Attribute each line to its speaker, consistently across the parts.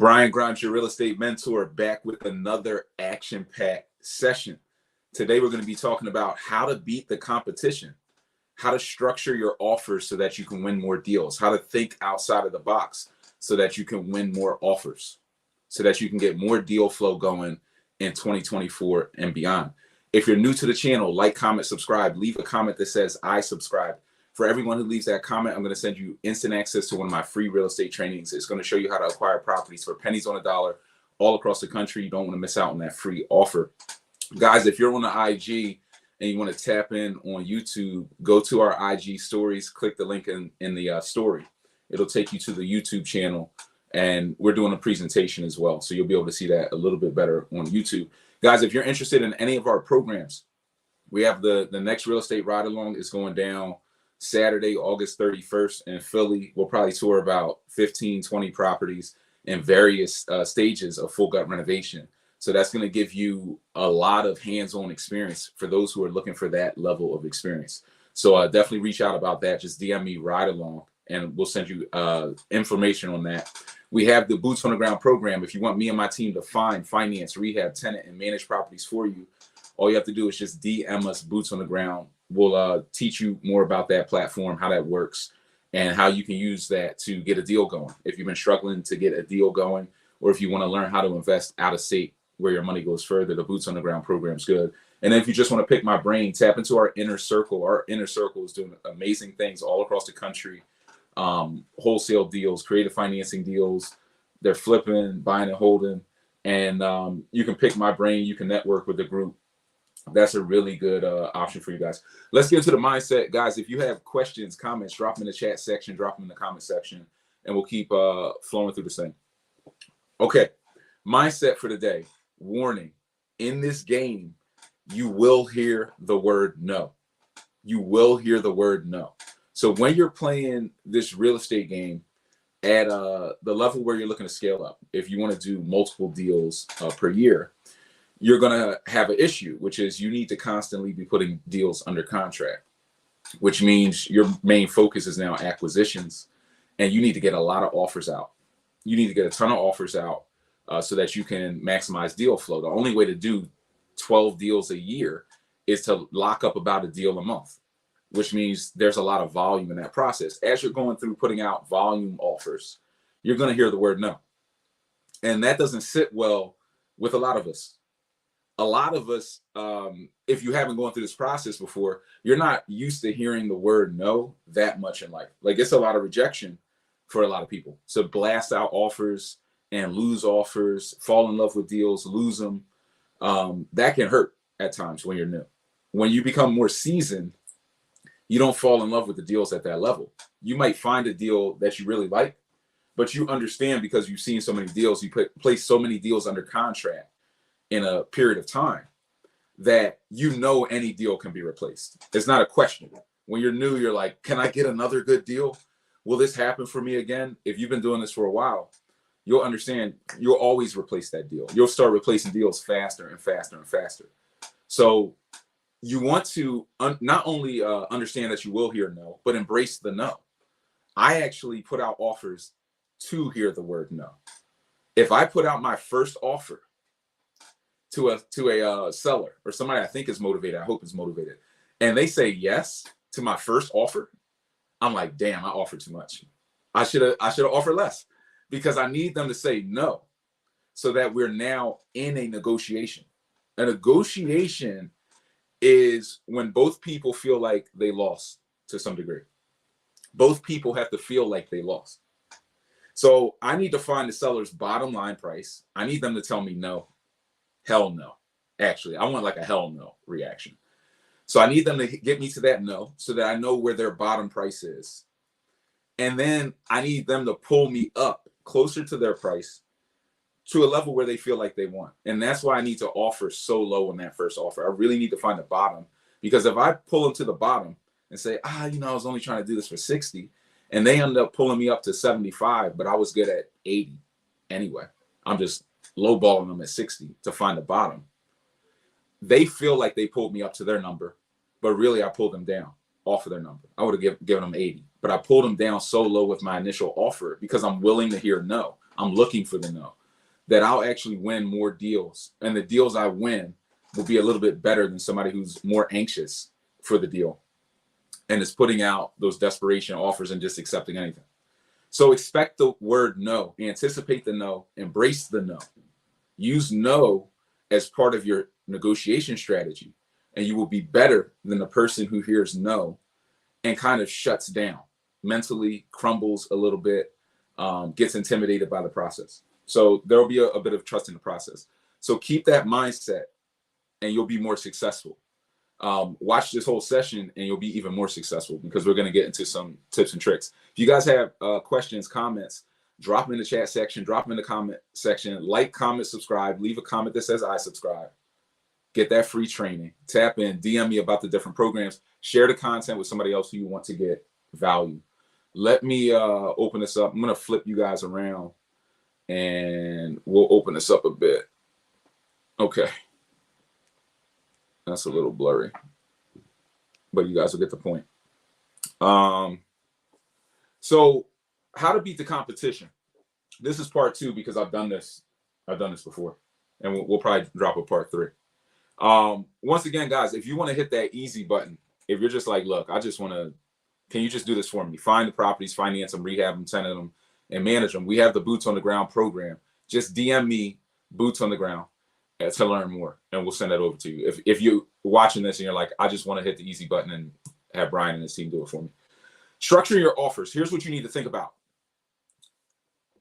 Speaker 1: Brian Grimes, your real estate mentor, back with another action-packed session. Today, we're going to be talking about how to beat the competition, how to structure your offers so that you can win more deals, how to think outside of the box so that you can win more offers, so that you can get more deal flow going in 2024 and beyond. If you're new to the channel, like, comment, subscribe, leave a comment that says I subscribe. For everyone who leaves that comment, I'm going to send you instant access to one of my free real estate trainings. It's going to show you how to acquire properties for pennies on a dollar all across the country. You don't want to miss out on that free offer. Guys, if you're on the IG and you want to tap in on YouTube, go to our IG stories, click the link in the story. It'll take you to the YouTube channel, and we're doing a presentation as well. So you'll be able to see that a little bit better on YouTube. Guys, if you're interested in any of our programs, we have the next real estate ride along is going down Saturday, August 31st in Philly. We'll probably tour about 15, 20 properties in various stages of full gut renovation. So that's going to give you a lot of hands-on experience for those who are looking for that level of experience. So definitely reach out about that. Just DM me ride along and we'll send you information on that. We have the Boots on the Ground program. If you want me and my team to find, finance, rehab, tenant, and manage properties for you, all you have to do is just DM us Boots on the Ground. We'll teach you more about that platform, how that works, and how you can use that to get a deal going. If you've been struggling to get a deal going, or if you want to learn how to invest out of state where your money goes further, the Boots on the Ground program is good. And then if you just want to pick my brain, tap into our inner circle. Our inner circle is doing amazing things all across the country. Wholesale deals, creative financing deals. They're flipping, buying and holding. And you can pick my brain. You can network with the group. That's a really good option for you guys. Let's get into the mindset. Guys, if you have questions, comments, drop them in the chat section, drop them in the comment section, and we'll keep flowing through the same. Okay, mindset for the day. Warning, in this game, you will hear the word no. You will hear the word no. So when you're playing this real estate game at the level where you're looking to scale up, if you want to do multiple deals per year, you're going to have an issue, which is you need to constantly be putting deals under contract, which means your main focus is now acquisitions, and you need to get a lot of offers out. You need to get a ton of offers out so that you can maximize deal flow. The only way to do 12 deals a year is to lock up about a deal a month, which means there's a lot of volume in that process. As you're going through putting out volume offers, you're going to hear the word no. And that doesn't sit well with a lot of us. A lot of us, if you haven't gone through this process before, you're not used to hearing the word no that much in life. Like, it's a lot of rejection for a lot of people. So blast out offers and lose offers, fall in love with deals, lose them. That can hurt at times when you're new. When you become more seasoned, you don't fall in love with the deals at that level. You might find a deal that you really like, but you understand because you've seen so many deals, you place so many deals under contract in a period of time that you know any deal can be replaced. It's not a question. When you're new, you're like, can I get another good deal? Will this happen for me again? If you've been doing this for a while, you'll understand you'll always replace that deal. You'll start replacing deals faster and faster and faster. So you want to not only understand that you will hear no, but embrace the no. I actually put out offers to hear the word no. If I put out my first offer to a seller or somebody I think is motivated, I hope is motivated, and they say yes to my first offer, I'm like, damn, I offered too much. I should have offered less, because I need them to say no so that we're now in a negotiation. A negotiation is when both people feel like they lost to some degree. Both people have to feel like they lost. So I need to find the seller's bottom line price. I need them to tell me no. Hell no. Actually, I want like a hell no reaction. So I need them to get me to that no so that I know where their bottom price is. And then I need them to pull me up closer to their price to a level where they feel like they want. And that's why I need to offer so low on that first offer. I really need to find the bottom, because if I pull them to the bottom and say, I was only trying to do this for 60, and they end up pulling me up to 75, but I was good at 80 anyway, I'm just lowballing them at 60 to find the bottom. They feel like they pulled me up to their number, but really I pulled them down off of their number. I would have given them 80, but I pulled them down so low with my initial offer because I'm willing to hear no. I'm looking for the no, that I'll actually win more deals. And the deals I win will be a little bit better than somebody who's more anxious for the deal and is putting out those desperation offers and just accepting anything. So expect the word no, anticipate the no, embrace the no. Use no as part of your negotiation strategy, and you will be better than the person who hears no and kind of shuts down, mentally crumbles a little bit, gets intimidated by the process. So there will be a bit of trust in the process. So keep that mindset and you'll be more successful. Watch this whole session and you'll be even more successful, because we're going to get into some tips and tricks. If you guys have questions, comments, drop them in the chat section, drop them in the comment section, like, comment, subscribe, leave a comment that says I subscribe. Get that free training, tap in, DM me about the different programs, share the content with somebody else who you want to get value. Let me open this up. I'm going to flip you guys around and we'll open this up a bit. Okay. That's a little blurry, but you guys will get the point. So how to beat the competition. This is part 2 because I've done this before, and we'll probably drop a part 3. Once again, guys, if you want to hit that easy button, if you're just like, look, I just want to, can you just do this for me? Find the properties, finance them, rehab them, tenant them, and manage them. We have the Boots on the Ground program. Just DM me Boots on the Ground to learn more, and we'll send that over to you. If you're watching this and you're like, I just want to hit the easy button and have Brian and his team do it for me. Structure your offers. Here's what you need to think about.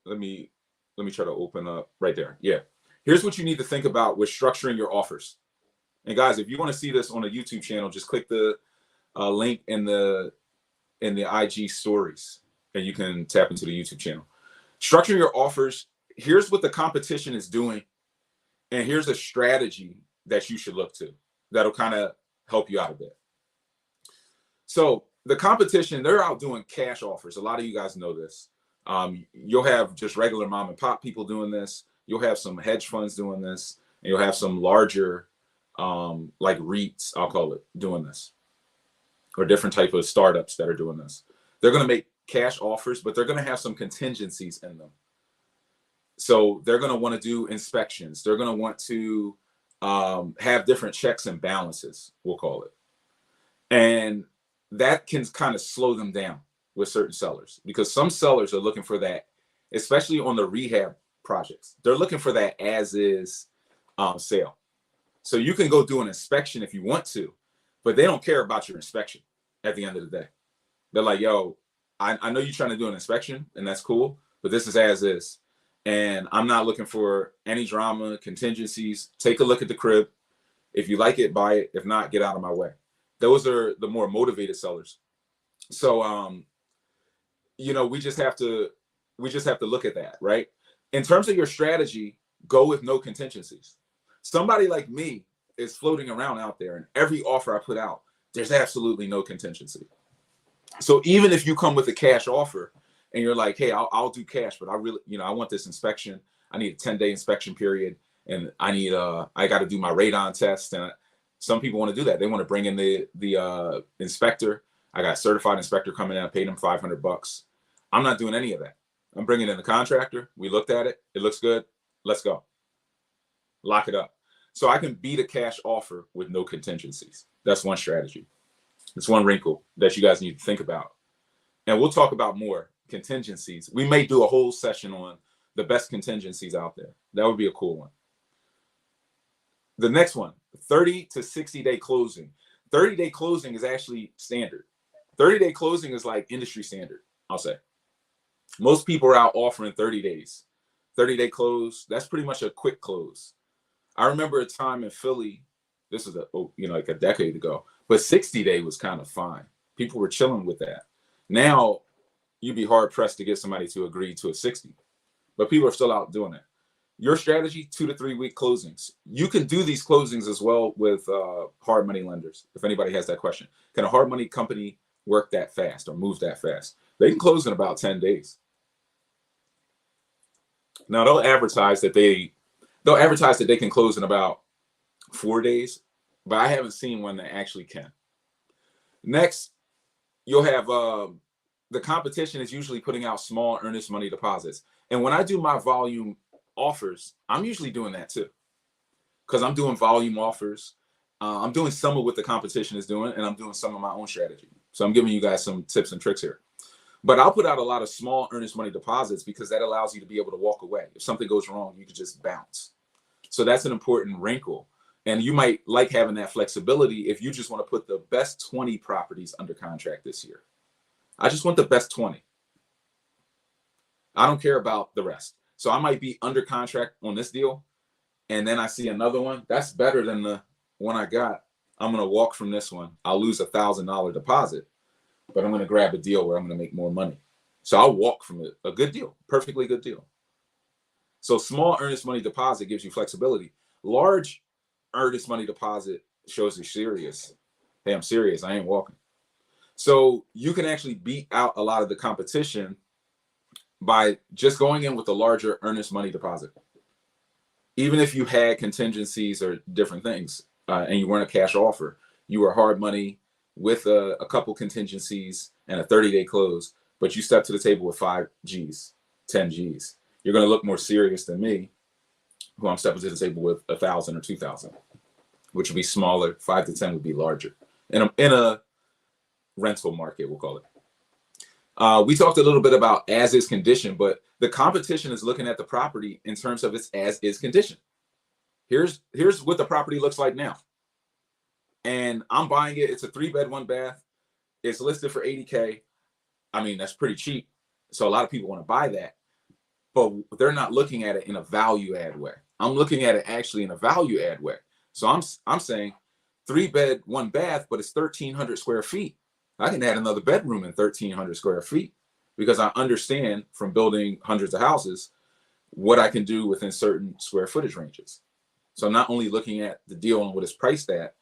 Speaker 1: Let me try to open up right there. Yeah. Here's what you need to think about with structuring your offers. And guys, if you want to see this on a YouTube channel, just click the link in the IG stories and you can tap into the YouTube channel. Structure your offers. Here's what the competition is doing. And here's a strategy that you should look to that'll kind of help you out a bit. So the competition, they're out doing cash offers. A lot of you guys know this. You'll have just regular mom and pop people doing this. You'll have some hedge funds doing this. And you'll have some larger, like REITs, I'll call it, doing this. Or different type of startups that are doing this. They're going to make cash offers, but they're going to have some contingencies in them. So they're going to want to do inspections. They're going to want to have different checks and balances, we'll call it. And that can kind of slow them down with certain sellers, because some sellers are looking for that, especially on the rehab projects. They're looking for that as is sale. So you can go do an inspection if you want to, but they don't care about your inspection at the end of the day. They're like, yo, I know you're trying to do an inspection and that's cool, but this is as is. And I'm not looking for any drama, contingencies. Take a look at the crib. If you like it, buy it. If not, get out of my way. Those are the more motivated sellers. So, you know, we just have to look at that, right? In terms of your strategy, go with no contingencies. Somebody like me is floating around out there, and every offer I put out, there's absolutely no contingency. So even if you come with a cash offer and you're like, hey, I'll do cash, but I really, you know, I want this inspection. I need a 10-day inspection period, and I need I got to do my radon test. And some people want to do that. They want to bring in the inspector. I got a certified inspector coming in. I paid him $500. I'm not doing any of that. I'm bringing in the contractor. We looked at it. It looks good. Let's go. Lock it up. So I can beat a cash offer with no contingencies. That's one strategy. It's one wrinkle that you guys need to think about. And we'll talk about more contingencies. We may do a whole session on the best contingencies out there. That would be a cool one. The next one, 30 to 60-day closing. 30-day closing is actually standard. 30-day closing is like industry standard, I'll say. Most people are out offering 30 days. 30-day close, that's pretty much a quick close. I remember a time in Philly, this is like a decade ago, but 60-day was kind of fine. People were chilling with that. Now, you'd be hard pressed to get somebody to agree to a 60, but people are still out doing it. Your strategy, 2 to 3 week closings. You can do these closings as well with hard money lenders. If anybody has that question, can a hard money company work that fast or move that fast? They can close in about 10 days. Now they'll advertise that they can close in about 4 days, but I haven't seen one that actually can. Next, you'll have the competition is usually putting out small earnest money deposits. And when I do my volume offers, I'm usually doing that too, because I'm doing volume offers. I'm doing some of what the competition is doing, and I'm doing some of my own strategy. So I'm giving you guys some tips and tricks here. But I'll put out a lot of small earnest money deposits because that allows you to be able to walk away. If something goes wrong, you can just bounce. So that's an important wrinkle. And you might like having that flexibility if you just want to put the best 20 properties under contract this year. I just want the best 20. I don't care about the rest. So I might be under contract on this deal, and then I see another one that's better than the one I got. I'm going to walk from this one. I'll lose $1,000 deposit, but I'm going to grab a deal where I'm going to make more money. So I'll walk from it. A good deal, perfectly good deal. So small earnest money deposit gives you flexibility. Large earnest money deposit shows you're serious. Hey, I'm serious. I ain't walking. So you can actually beat out a lot of the competition by just going in with a larger earnest money deposit. Even if you had contingencies or different things, and you weren't a cash offer, you were hard money with a couple contingencies and a 30-day close, but you stepped to the table with 5 G's, 10 G's. You're going to look more serious than me, who I'm stepping to the table with 1,000 or 2,000, which would be smaller. 5 to 10 would be larger in a rental market, we'll call it. We talked a little bit about as is condition, but the competition is looking at the property in terms of its as is condition. Here's what the property looks like now. And I'm buying it. It's a 3-bed, 1-bath. It's listed for $80K. I mean, that's pretty cheap. So a lot of people want to buy that, but they're not looking at it in a value add way. I'm looking at it actually in a value add way. So I'm saying 3-bed, 1-bath, but it's 1,300 square feet. I can add another bedroom in 1,300 square feet because I understand from building hundreds of houses what I can do within certain square footage ranges. So I'm not only looking at the deal and what it's priced at,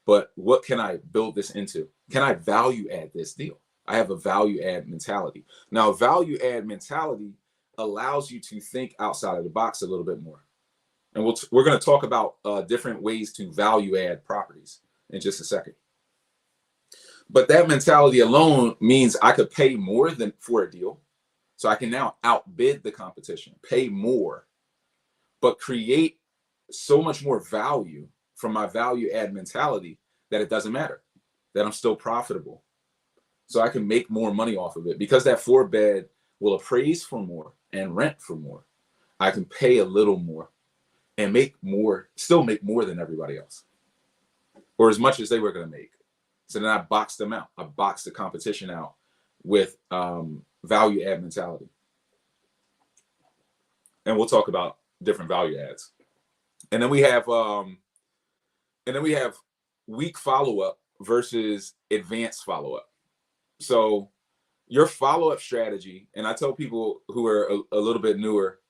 Speaker 1: but what can I build this into? Can I value add this deal? I have a value add mentality. Now, a value add mentality allows you to think outside of the box a little bit more. And we're going to talk about different ways to value add properties in just a second. But that mentality alone means I could pay more than for a deal. So I can now outbid the competition, pay more, but create so much more value from my value add mentality that it doesn't matter, that I'm still profitable. So I can make more money off of it because that 4-bed will appraise for more and rent for more. I can pay a little more and make more, still make more than everybody else, or as much as they were going to make. So then I boxed them out. I boxed the competition out with value add mentality. And we'll talk about different value adds. And then we have weak follow-up versus advanced follow-up. So your follow-up strategy, and I tell people who are a little bit newer,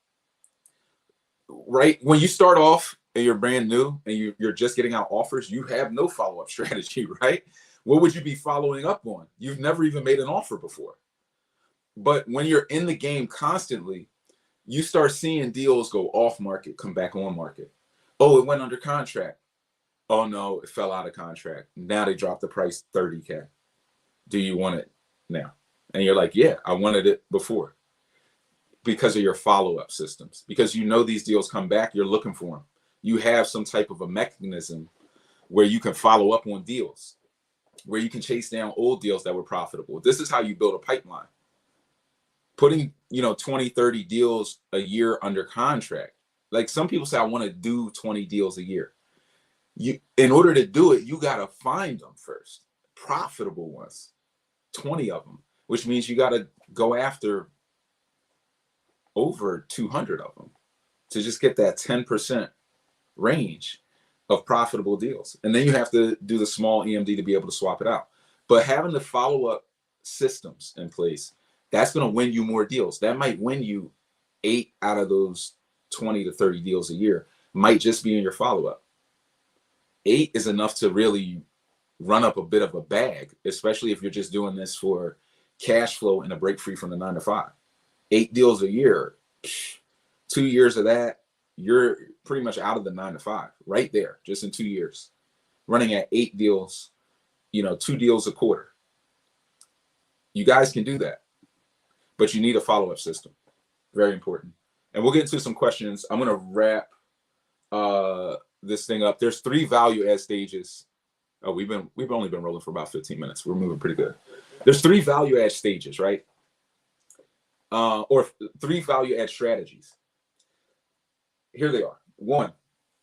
Speaker 1: right? When you start off and you're brand new and you're just getting out offers, you have no follow-up strategy, right? What would you be following up on? You've never even made an offer before. But when you're in the game constantly, you start seeing deals go off market, come back on market. Oh, it went under contract. Oh no, it fell out of contract. Now they dropped the price 30K. Do you want it now? And you're like, yeah, I wanted it before. Because of your follow-up systems. Because you know these deals come back, you're looking for them. You have some type of a mechanism where you can follow up on deals, where you can chase down old deals that were profitable. This is how you build a pipeline. Putting, 20, 30 deals a year under contract. Like some people say, I want to do 20 deals a year. In order to do it, you got to find them first. Profitable ones, 20 of them, which means you got to go after over 200 of them to just get that 10% range of profitable deals. And then you have to do the small EMD to be able to swap it out. But having the follow-up systems in place, that's going to win you more deals. That might win you 8 out of those 20 to 30 deals a year, might just be in your follow-up. 8 is enough to really run up a bit of a bag, especially if you're just doing this for cash flow and a break free from the 9 to 5. 8 deals a year, 2 years of that, you're pretty much out of the 9 to 5 right there, just in 2 years, running at 8 deals, 2 deals a quarter. You guys can do that, but you need a follow-up system. Very important. And we'll get into some questions. I'm going to wrap this thing up. There's 3 value add stages. Oh, we've only been rolling for about 15 minutes. We're moving pretty good. There's 3 value add stages, right? Or 3 value add strategies. Here they are. 1,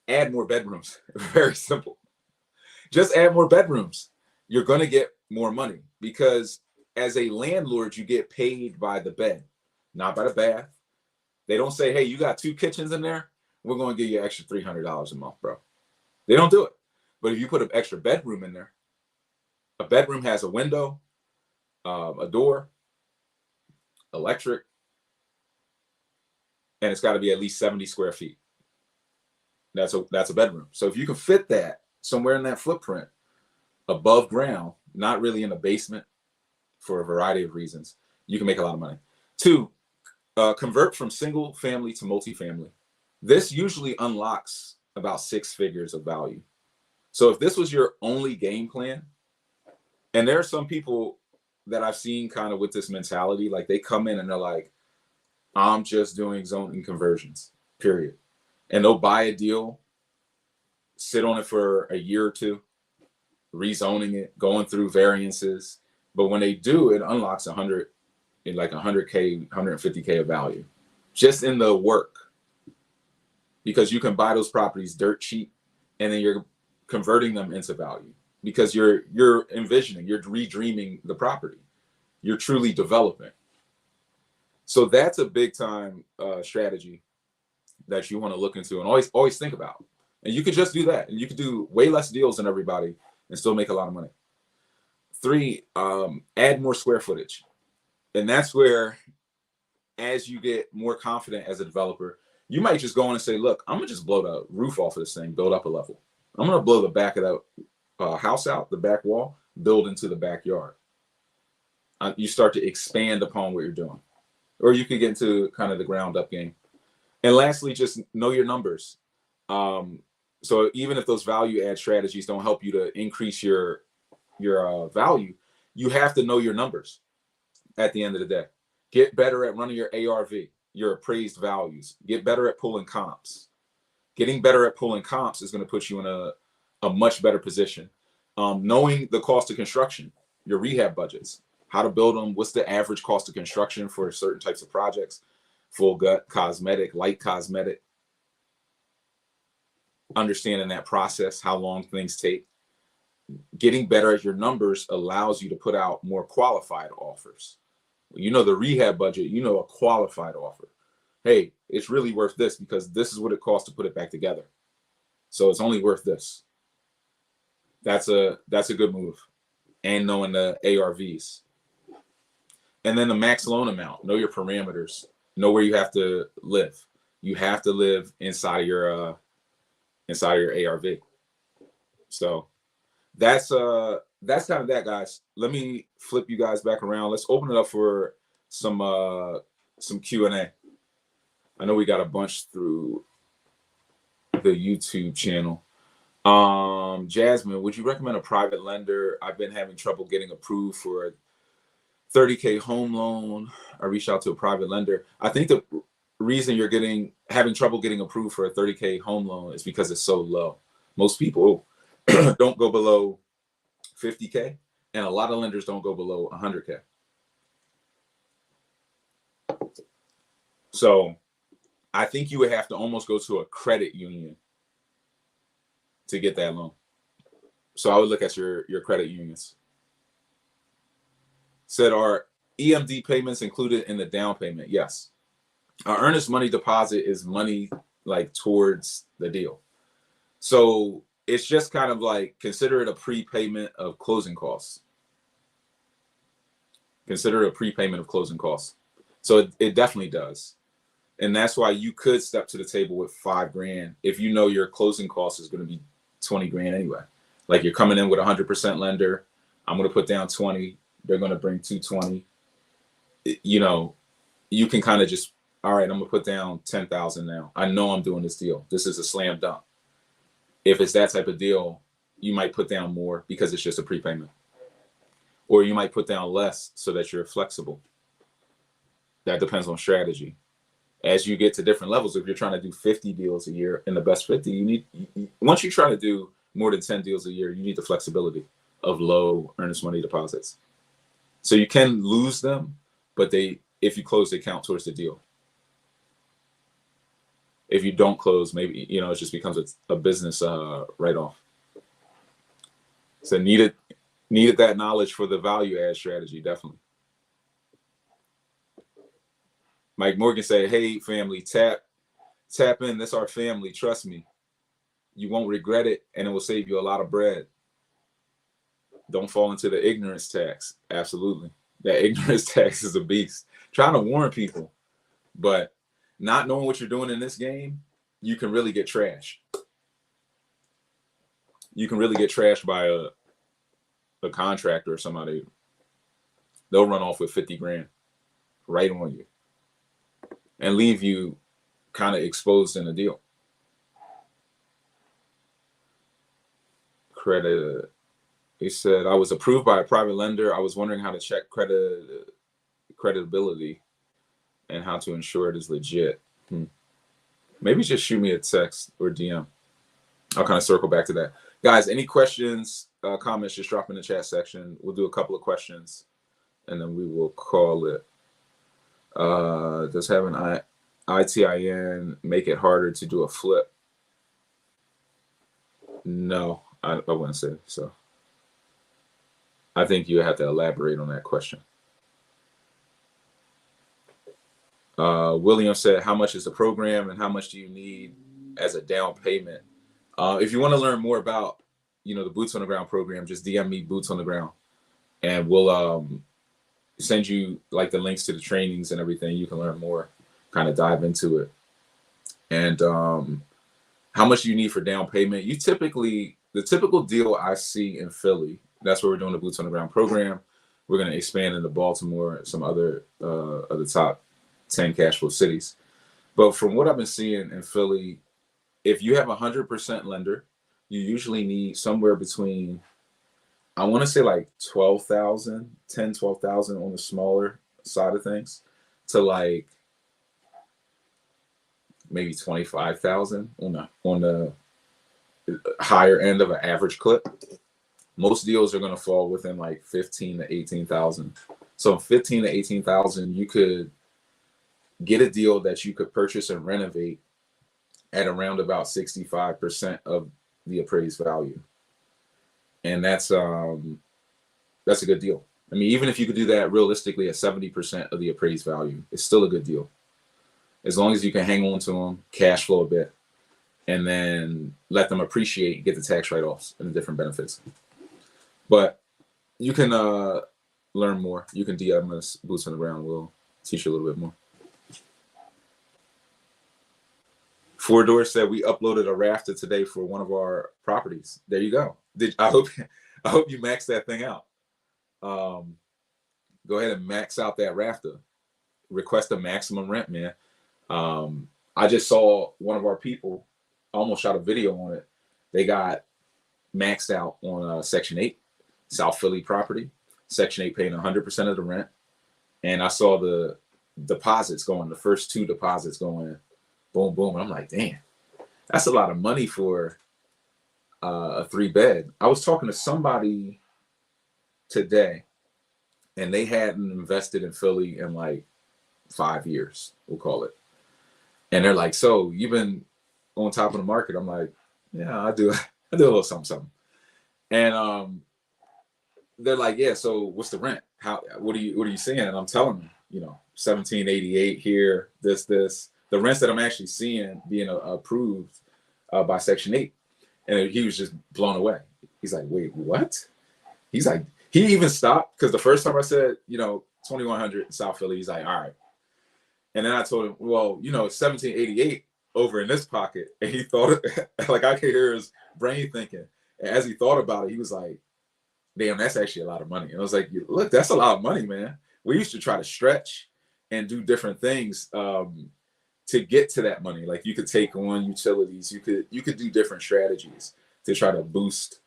Speaker 1: add more bedrooms. Very simple. Just add more bedrooms. You're going to get more money because as a landlord, you get paid by the bed, not by the bath. They don't say, hey, you got 2 kitchens in there, we're going to give you an extra $300 a month, bro. They don't do it. But if you put an extra bedroom in there, a bedroom has a window, a door, electric, and it's got to be at least 70 square feet. That's a bedroom. So if you can fit that somewhere in that footprint, above ground, not really in the basement, for a variety of reasons, you can make a lot of money. 2, convert from single family to multifamily. This usually unlocks about 6 figures of value. So if this was your only game plan, and there are some people that I've seen kind of with this mentality, like they come in and they're like, I'm just doing zoning conversions, period. And they'll buy a deal, sit on it for a year or 2, rezoning it, going through variances. But when they do, it unlocks 100K, 150K of value just in the work, because you can buy those properties dirt cheap and then you're converting them into value because you're envisioning, you're redreaming the property. You're truly developing. So that's a big time strategy that you want to look into and always think about. And you could just do that. And you could do way less deals than everybody and still make a lot of money. 3, add more square footage. And that's where, as you get more confident as a developer, you might just go in and say, look, I'm going to just blow the roof off of this thing, build up a level. I'm going to blow the back of that house out, the back wall, build into the backyard. You start to expand upon what you're doing. Or you could get into kind of the ground up game. And lastly, just know your numbers. So even if those value add strategies don't help you to increase your value, you have to know your numbers at the end of the day. Get better at running your ARV, your appraised values. Get better at pulling comps. Getting better at pulling comps is going to put you in a much better position. Knowing the cost of construction, your rehab budgets, how to build them, what's the average cost of construction for certain types of projects, full gut, cosmetic, light cosmetic. Understanding that process, how long things take. Getting better at your numbers allows you to put out more qualified offers. You know the rehab budget, you know a qualified offer. Hey, it's really worth this because this is what it costs to put it back together. So it's only worth this. That's a good move. And knowing the ARVs. And then the max loan amount. Know your parameters. Know where you have to live. You have to live inside of your ARV. So that's kind of that, guys. Let me flip you guys back around. Let's open it up for some Q&A. I know we got a bunch through the YouTube channel. Jasmine, would you recommend a private lender? I've been having trouble getting approved for a 30K home loan. I reached out to a private lender. I think the reason you're having trouble getting approved for a 30K home loan is because it's so low. Most people don't go below 50K, and a lot of lenders don't go below 100K. So I think you would have to almost go to a credit union to get that loan. So I would look at your credit unions. Said, are EMD payments included in the down payment? Yes. Our earnest money deposit is money like towards the deal. So it's just kind of like, consider it a prepayment of closing costs. Consider it a prepayment of closing costs. So it definitely does. And that's why you could step to the table with $5,000 if you know your closing cost is going to be $20,000 anyway. Like you're coming in with 100% lender. I'm going to put down 20. They're going to bring 220. You know, you can kind of just, all right, I'm going to put down 10,000 now. I know I'm doing this deal. This is a slam dunk. If it's that type of deal, you might put down more because it's just a prepayment. Or you might put down less so that you're flexible. That depends on strategy. as you get to different levels, if you're trying to do 50 deals a year in the best 50, you need, once you try to do more than 10 deals a year, you need the flexibility of low earnest money deposits. So you can lose them, but if you close, they count towards the deal. If you don't close, maybe, it just becomes a business write-off. So needed that knowledge for the value add strategy, definitely. Mike Morgan said, "Hey family, tap in. That's our family. Trust me. You won't regret it, and it will save you a lot of bread. Don't fall into the ignorance tax." Absolutely. That ignorance tax is a beast. Trying to warn people, but not knowing what you're doing in this game, you can really get trashed. You can really get trashed by a contractor or somebody. They'll run off with 50 grand right on you and leave you kind of exposed in the deal. Credit. He said, "I was approved by a private lender. I was wondering how to check creditability and how to ensure it is legit." Maybe just shoot me a text or DM. I'll kind of circle back to that. Guys, any questions, comments, just drop in the chat section. We'll do a couple of questions and then we will call it. Does having ITIN make it harder to do a flip? No, I wouldn't say so. I think you have to elaborate on that question. William said, "How much is the program and how much do you need as a down payment?" If you want to learn more about, the Boots on the Ground program, just DM me Boots on the Ground, and we'll send you like the links to the trainings and everything. You can learn more, kind of dive into it. And how much do you need for down payment? The typical deal I see in Philly, that's where we're doing the Boots on the Ground program. We're going to expand into Baltimore, some other of the top 10 cash flow cities. But from what I've been seeing in Philly, if you have 100% lender, you usually need somewhere between, I want to say like 12,000 on the smaller side of things, to like maybe 25,000 on the higher end of an average clip. Most deals are going to fall within like 15 to 18,000. So 15 to 18,000, you could get a deal that you could purchase and renovate at around about 65% of the appraised value. And that's a good deal. I mean, even if you could do that realistically at 70% of the appraised value, it's still a good deal. As long as you can hang on to them, cash flow a bit, and then let them appreciate and get the tax write-offs and the different benefits. But you can learn more. You can DM us, Boots on the Ground. We'll teach you a little bit more. Four Doors said, "We uploaded a rafter today for one of our properties." There you go. I hope you maxed that thing out. Go ahead and max out that rafter. Request a maximum rent, man. I just saw one of our people, almost shot a video on it. They got maxed out on Section 8, South Philly property. Section 8 paying 100% of the rent. And I saw the deposits going, the first 2 deposits going, boom, boom. And I'm like, damn, that's a lot of money for a 3-bed. I was talking to somebody today, and they hadn't invested in Philly in like 5 years, we'll call it. And they're like, "So you've been on top of the market?" I'm like, "Yeah, I do a little something." And they're like, "Yeah, so what's the rent? What are you seeing?" And I'm telling them, 1788 here, this. The rents that I'm actually seeing being approved by Section 8. And he was just blown away. He's like, "Wait, what?" He's like, he even stopped, because the first time I said, 2100 in South Philly, he's like, "All right." And then I told him, "Well, 1788 over in this pocket." And he thought, like, I could hear his brain thinking. And as he thought about it, he was like, "Damn, that's actually a lot of money." And I was like, "Look, that's a lot of money, man." We used to try to stretch and do different things to get to that money. Like, you could take on utilities, you could do different strategies to try to boost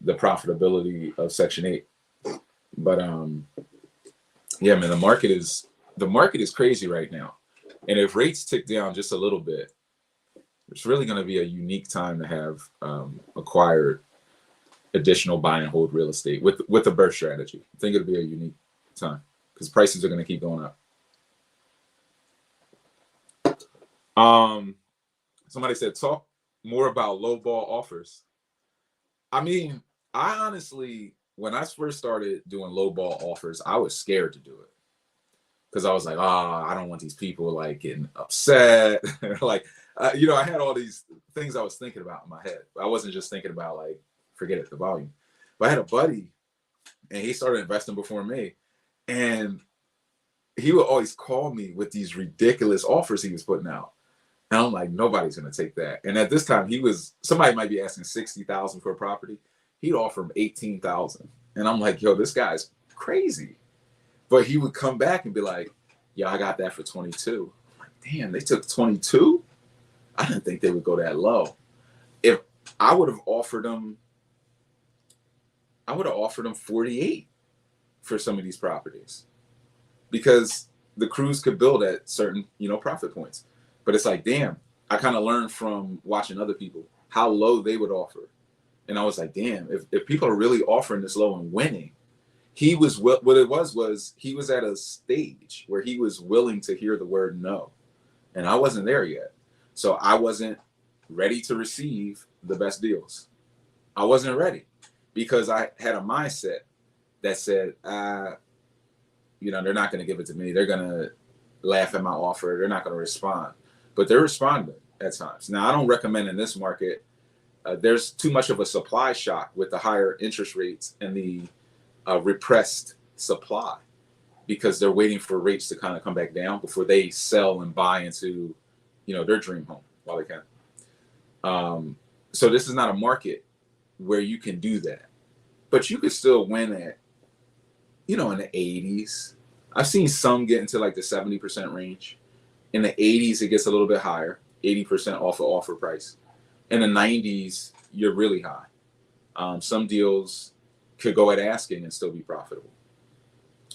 Speaker 1: the profitability of Section 8. But yeah, man, the market is crazy right now. And if rates tick down just a little bit, it's really going to be a unique time to have acquired additional buy and hold real estate with a burst strategy. I think it'll be a unique time because prices are going to keep going up. Somebody said, talk more about low ball offers. I mean, I honestly, when I first started doing low ball offers, I was scared to do it because I was like, I don't want these people like getting upset. Like, I had all these things I was thinking about in my head. I wasn't just thinking about like, forget it, the volume. But I had a buddy and he started investing before me. And he would always call me with these ridiculous offers he was putting out. And I'm like, nobody's going to take that. And at this time, somebody might be asking $60,000 for a property. He'd offer him $18,000. And I'm like, yo, this guy's crazy. But he would come back and be like, yeah, I got that for 22. I'm like, damn, they took 22? I didn't think they would go that low. If I would have offered them 48 for some of these properties because the crews could build at certain, profit points. But it's like, damn, I kind of learned from watching other people how low they would offer. And I was like, damn, if people are really offering this low and winning, he was what it was he was at a stage where he was willing to hear the word no. And I wasn't there yet. So I wasn't ready to receive the best deals. I wasn't ready because I had a mindset that said, they're not going to give it to me. They're going to laugh at my offer. They're not going to respond. But they're responding at times. Now, I don't recommend in this market, there's too much of a supply shock with the higher interest rates and the repressed supply because they're waiting for rates to kind of come back down before they sell and buy into, their dream home while they can. So this is not a market where you can do that. But you could still win at, in the 80s. I've seen some get into like the 70% range. In the 80s, it gets a little bit higher, 80% off of offer price. In the 90s, you're really high. Some deals could go at asking and still be profitable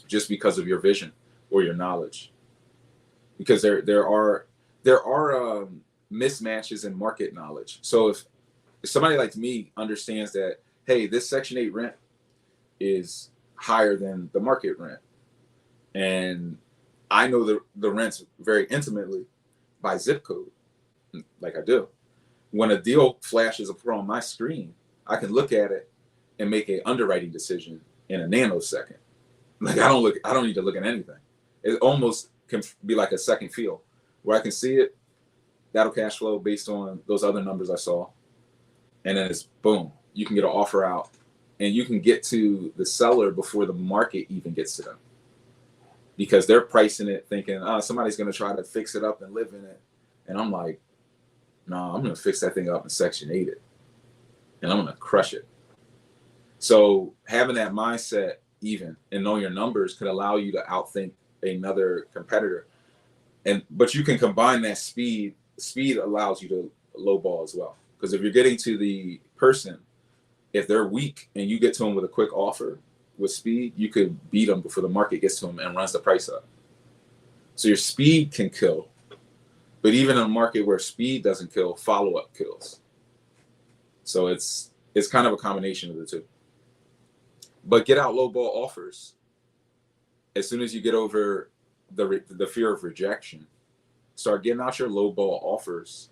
Speaker 1: just because of your vision or your knowledge. Because there are mismatches in market knowledge. So if somebody like me understands that, hey, this Section 8 rent is higher than the market rent, and I know the rents very intimately by zip code, like I do. When a deal flashes up on my screen, I can look at it and make an underwriting decision in a nanosecond. Like I don't need to look at anything. It almost can be like a second feel where I can see it, that'll cash flow based on those other numbers I saw. And then it's boom, you can get an offer out and you can get to the seller before the market even gets to them. Because they're pricing it thinking, somebody's going to try to fix it up and live in it. And I'm like, no, I'm going to fix that thing up and Section 8 it. And I'm going to crush it. So having that mindset even and know your numbers could allow you to outthink another competitor. But you can combine that speed. Speed allows you to lowball as well. Because if you're getting to the person, if they're weak and you get to them with a quick offer, with speed, you could beat them before the market gets to them and runs the price up. So your speed can kill. But even in a market where speed doesn't kill, follow-up kills. So it's kind of a combination of the two. But get out low ball offers. As soon as you get over the fear of rejection, start getting out your low ball offers,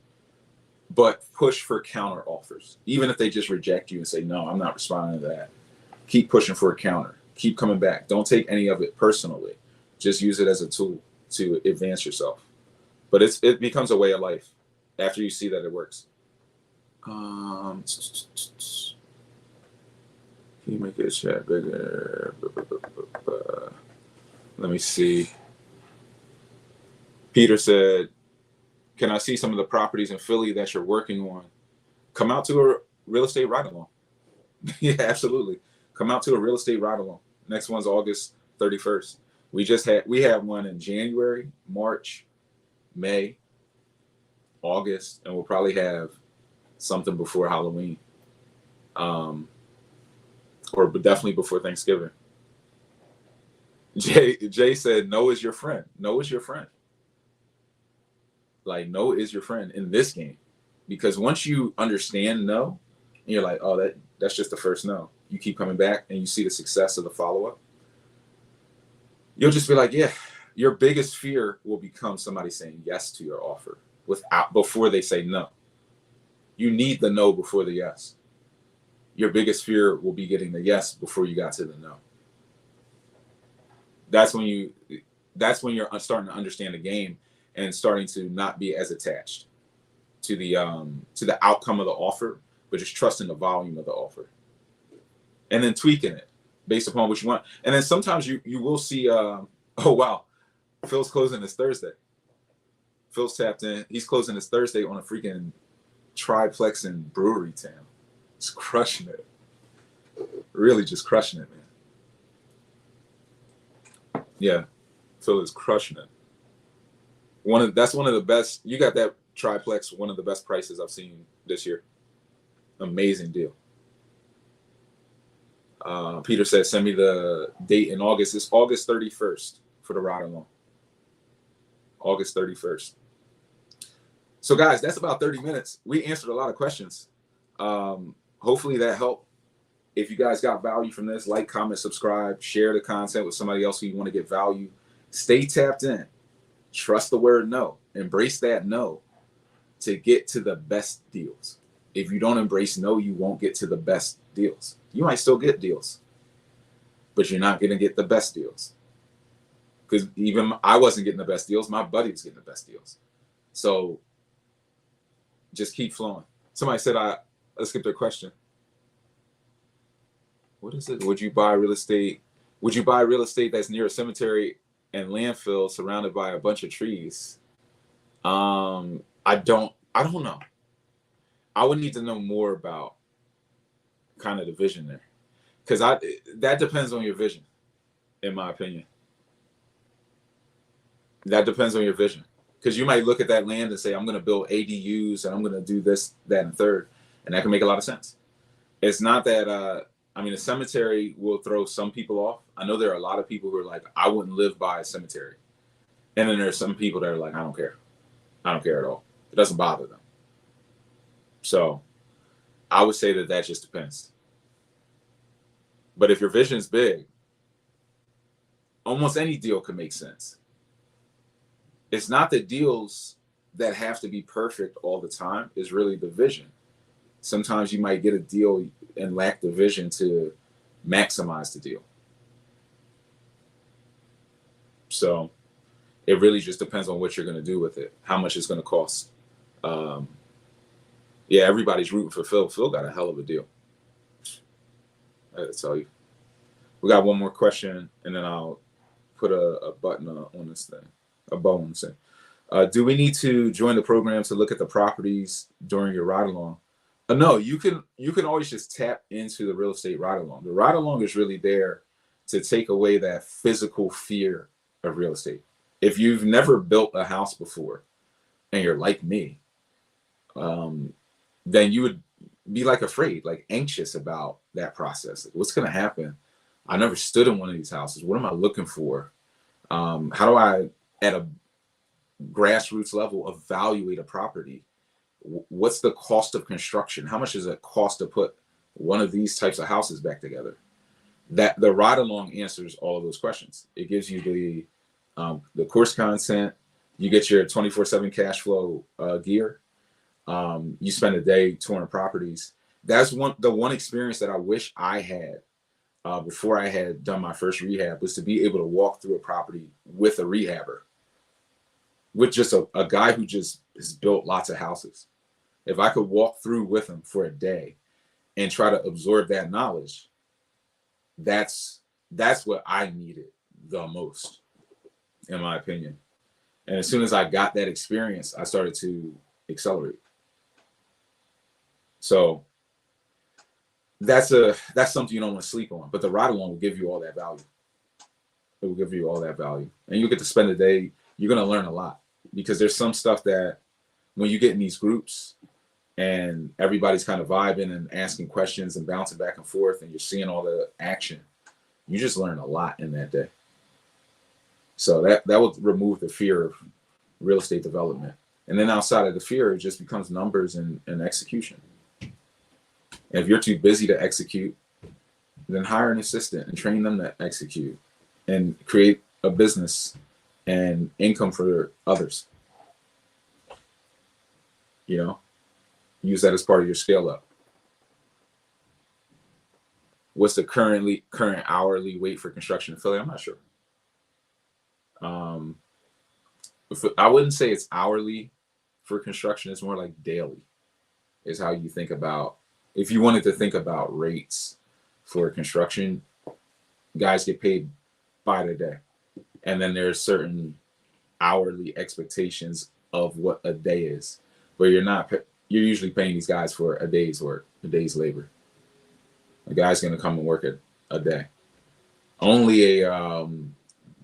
Speaker 1: but push for counter offers. Even if they just reject you and say, no, I'm not responding to that. Keep pushing for a counter. Keep coming back. Don't take any of it personally. Just use it as a tool to advance yourself. But it becomes a way of life after you see that it works. Can you make this chat bigger? Let me see. Peter said, can I see some of the properties in Philly that you're working on? Come out to a real estate ride-along. Yeah, absolutely. Come out to a real estate ride-along. Next one's August 31st. We had one in January, March, May, August, and we'll probably have something before Halloween. Or definitely before Thanksgiving. Jay said, no is your friend. No is your friend. Like, no is your friend in this game, because once you understand no, and you're like, oh, that's just the first no. You keep coming back and you see the success of the follow-up. You'll just be like, yeah, your biggest fear will become somebody saying yes to your offer before they say no. You need the no before the yes. Your biggest fear will be getting the yes before you got to the no. That's when you're starting to understand the game and starting to not be as attached to the outcome of the offer, but just trusting the volume of the offer, and then tweaking it based upon what you want. And then sometimes you will see, oh wow, Phil's closing this Thursday. Phil's tapped in. He's closing this Thursday on a freaking triplex in Brewery Town. It's crushing it. Really just crushing it, man. Yeah, Phil is crushing it. That's one of the best. You got that triplex, one of the best prices I've seen this year. Amazing deal. Peter says, send me the date in August. It's August 31st for the ride along. August 31st. So guys, that's about 30 minutes. We answered a lot of questions. Hopefully that helped. If you guys got value from this, like, comment, subscribe, share the content with somebody else who you want to get value. Stay tapped in. Trust the word no. Embrace that no to get to the best deals. If you don't embrace no, you won't get to the best deals. You might still get deals, but you're not going to get the best deals. Because even I wasn't getting the best deals. My buddy was getting the best deals. So just keep flowing. Somebody said, let's skip their question. What is it? Would you buy real estate? Would you buy real estate that's near a cemetery and landfill surrounded by a bunch of trees? I don't know. I would need to know more about kind of the vision there, because that depends on your vision, in my opinion. That depends on your vision, because you might look at that land and say, I'm going to build ADUs and I'm going to do this, that, and third, and that can make a lot of sense. It's not that a cemetery will throw some people off. I know there are a lot of people who are like, I wouldn't live by a cemetery, and then there are some people that are like, I don't care at all. It doesn't bother them. So I would say that just depends. But if your vision is big, almost any deal can make sense. It's not the deals that have to be perfect all the time. It's really the vision. Sometimes you might get a deal and lack the vision to maximize the deal. So it really just depends on what you're going to do with it, how much it's going to cost. Yeah, everybody's rooting for Phil. Phil got a hell of a deal. I gotta tell you. We got one more question, and then I'll put a button on this thing, a bow on this thing. Do we need to join the program to look at the properties during your ride along? No, you can always just tap into the real estate ride along. The ride along is really there to take away that physical fear of real estate. If you've never built a house before and you're like me, then you would be like afraid, like anxious about that process. Like, what's going to happen? I never stood in one of these houses. What am I looking for? How do I, at a grassroots level, evaluate a property? What's the cost of construction? How much does it cost to put one of these types of houses back together? That the ride along answers all of those questions. It gives you the course content. You get your 24/7 cash flow gear. You spend a day touring properties. That's the one experience that I wish I had before I had done my first rehab, was to be able to walk through a property with a rehabber, with just a guy who just has built lots of houses. If I could walk through with him for a day and try to absorb that knowledge, that's what I needed the most, in my opinion. And as soon as I got that experience, I started to accelerate. So that's something you don't want to sleep on. But the ride along will give you all that value. It will give you all that value. And you get to spend a day, you're going to learn a lot, because there's some stuff that when you get in these groups and everybody's kind of vibing and asking questions and bouncing back and forth, and you're seeing all the action, you just learn a lot in that day. So that will remove the fear of real estate development. And then outside of the fear, it just becomes numbers and execution. And if you're too busy to execute, then hire an assistant and train them to execute and create a business and income for others. You know, use that as part of your scale up. What's the current hourly rate for construction in Philly? I'm not sure. I wouldn't say it's hourly for construction. It's more like daily is how you think about, if you wanted to think about rates for construction, guys get paid by the day. And then there's certain hourly expectations of what a day is, but you're usually paying these guys for a day's work, a day's labor. A guy's going to come and work a day. Only a,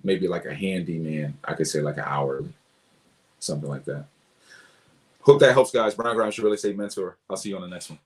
Speaker 1: maybe like a handyman, I could say like an hourly, something like that. Hope that helps, guys. Brian Grimes, your real estate mentor. I'll see you on the next one.